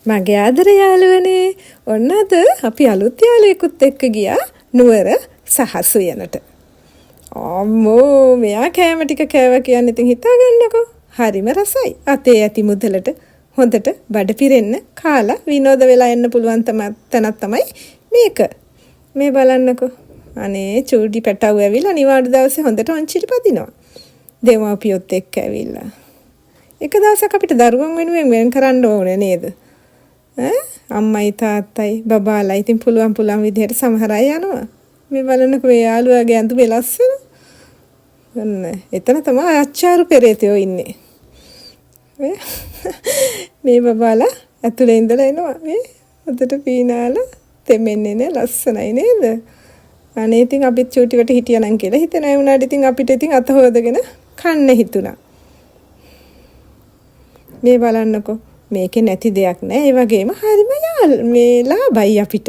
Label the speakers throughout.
Speaker 1: මගේ ආදර යාළුවනේ ඔන්න අද අපි අලුත් යාළුවෙකුත් එක්ක ගියා නුවර සහස් උයනට. අම්මෝ මෙයා කෑම ටික කෑවා කියන්නේ ඉතින් හිතා ගන්නකෝ. හරිම රසයි. අතේ ඇති මුදලට හොඳට බඩ පිරෙන්න කාලා විනෝද වෙලා එන්න පුළුවන් තැනක් තමයි මේක. මේ බලන්නකෝ. අනේ චූටි පැටවු ඇවිල්ලා නිවාඩු දවසේ හොඳට ඔන්චිලි පදිනවා. දෙමාපියොත් එක්ක ඇවිල්ලා. එක දවසක් අපිට දරුවන් වෙනුවෙන් වෙන් කරන්න ඕනේ නේද? අම්මයි තාත්තයි බබාලා ඉතින් පුළුවන් විදිහට සමහර අය යනවා. මේ බලන්නකෝ මේ යාළුවාගේ ඇඳුමේ ලස්සන. ඔන්න එතන තමයි අච්චාරු පෙරේතයෝ ඉන්නේ. මේ බබාලා ඇතුලේ ඉඳලා එනවා. මේ හොඳට පීනාලා තෙමෙන්නේ නේ ලස්සනයි නේද? අනේ ඉතින් අපිත් චූටිවට හිටියනම් කියලා හිතෙනයි වුණාට ඉතින් අපිට ඉතින් අත හොදගෙන කන්න හිතුණා. මේ බලන්නකෝ මේකේ නැති දෙයක් නෑ. ඒ වගේම හරිම මේ ලාභයි අපිට.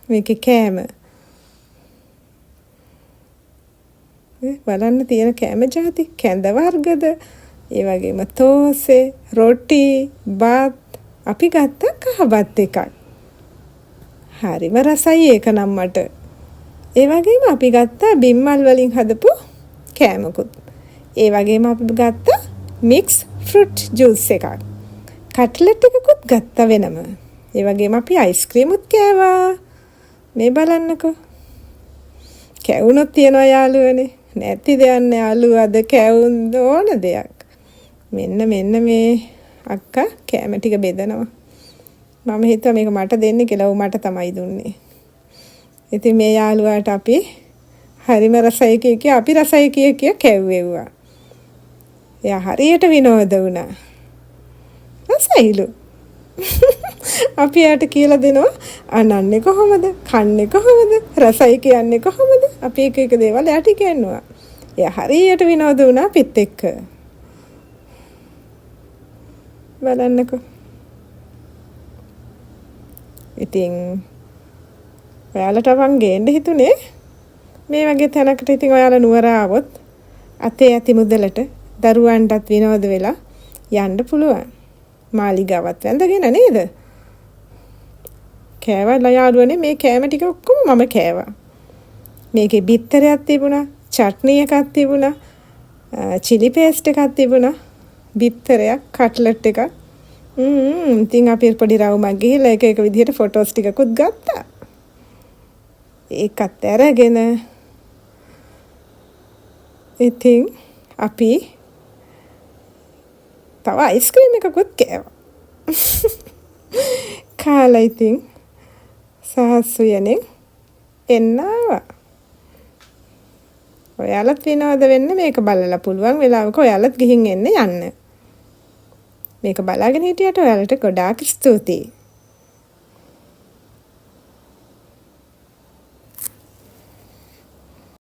Speaker 1: මේකේ කෑම. බලන්න තියෙන කෑම જાති කැඳ වර්ගද, ඒ වගේම තෝසේ, රොටි, බත් අපි ගත්ත කහබත් එකක්. හරිම රසයි ඒක නම් මට. ඒ වගේම අපි ගත්ත බිම්මල් වලින් හදපු කෑමකුත්. ඒ වගේම අපි ගත්ත මික්ස් ෆෘට් ජූස් එකක්. කට්ලට් එකකුත් ගත්තා වෙනම. ඒ වගේම අපි අයිස්ක්‍රීමුත් කෑවා. මේ බලන්නකෝ. කැවුනොත් තියනවා යාළුවනේ. නැති දෙයක් නෑ යාළුවා අද කැවුම් ඕන දෙයක්. මෙන්න මේ අක්කා කෑම ටික බෙදනවා. මම හිතුවා මේක මට දෙන්න කියලා. ඌ මට තමයි දුන්නේ. ඉතින් මේ යාළුවාට අපි හරිම රසයි කිය අපි රසයි කිය කැව්වෙව්වා. එයා හරියට විනෝද වුණා. රසයිලු. අපි යාට කියලා දෙනවා අනන්නේ කොහොමද? කන්නේ කොහොමද? රසයි කියන්නේ කොහොමද? අපි එක දේවල් යාට කියනවා. එයා හරියට විනෝද වුණා පිට එක්ක. බලන්නකෝ. ඉතින් ඔයාලට මං ගේන්න හිතුනේ මේ වගේ තැනකට. ඉතින් ඔයාලා නුවර ආවොත් අතේ ඇති මුදලට දරුවන්ටත් විනෝද වෙලා යන්න පුළුවන්. මාලිගාවත් වැඳගෙන නේද? කෑවලා යාළුවනේ මේ කෑම ටික ඔක්කොම මම කෑවා. මේකේ බිත්තරයක් තිබුණා, චට්නි එකක් තිබුණා, චිලි පේස්ට් එකක් තිබුණා, බිත්තරයක්, කට්ලට් එකක්. ඉතින් අපි පොඩි රවුමක් ගිහලා එක විදිහට ෆොටෝස් ටිකකුත් ගත්තා. ඒකත් අරගෙන ඉතින් අපි තව අයිස්ක්‍රීම් එකකුත් කෑවා. කාලා ඉතින් සහස් උයනේ එන්න ආවා. ඔයාලත් විනෝද වෙන්න මේක බලලා පුළුවන් වෙලාවක ඔයාලත් ගිහින් එන්න යන්න. මේක බලාගෙන හිටියට ඔයාලට ගොඩාක් ස්තුතියි.